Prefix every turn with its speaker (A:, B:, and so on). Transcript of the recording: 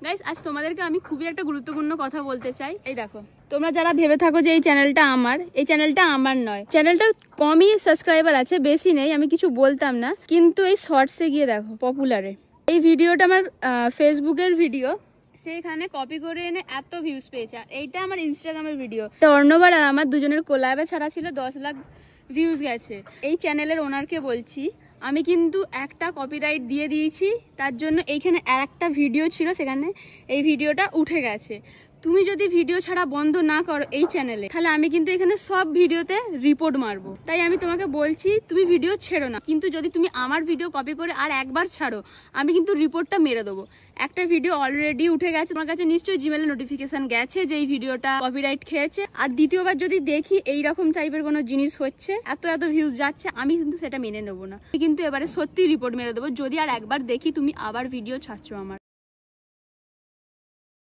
A: Guys আজ তোমাদেরকে আমি খুবই একটা গুরুত্বপূর্ণ কথা বলতে চাই। এই দেখো, তোমরা যারা ভেবে থাকো যে এই চ্যানেলটা আমার নয়। চ্যানেলটা কমই সাবস্ক্রাইবার আছে, বেশি নেই, আমি কিছু বলতাম না, কিন্তু এই শর্টসে গিয়ে দেখো পপুলারে। এই ভিডিওটা আমার ফেসবুকের ভিডিও, সেখানে কপি করে এনে এত ভিউজ পেয়েছে। আর এইটা আমার ইনস্টাগ্রামের ভিডিও, অর্ণবার আর আমার দুজনের কোলাবে ছাড়া ছিল, 10 লাখ ভিউজ গেছে। এই চ্যানেলের ওনারকে বলছি, আমি কিন্তু একটা কপিরাইট দিয়ে দিয়েছি, তার জন্য এইখানে আর একটা ভিডিও ছিল, সেখানে এই ভিডিওটা উঠে গেছে। তুমি যদি ভিডিও ছাড়া বন্ধ না করো এই চ্যানেলে, তাহলে আমি কিন্তু এখানে সব ভিডিওতে রিপোর্ট মারবো। তাই আমি তোমাকে বলছি তুমি ভিডিও ছেড়ো না, কিন্তু যদি তুমি আমার ভিডিও কপি করে আর একবার ছাড়ো, আমি কিন্তু রিপোর্টটা মেরে দেবো। একটা ভিডিও অলরেডি উঠে গেছে, তোমার কাছে নিশ্চয়ই জিমেলে নোটিফিকেশন গেছে যে এই ভিডিওটা কপিরাইট খেয়েছে। আর দ্বিতীয়বার যদি দেখি এইরকম টাইপের কোনো জিনিস হচ্ছে, এত ভিউজ যাচ্ছে, আমি কিন্তু সেটা মেনে নেবো না। আমি কিন্তু এবারে সত্যি রিপোর্ট মেরে দেবো যদি আর একবার দেখি তুমি আবার ভিডিও ছাড়ছো আমার।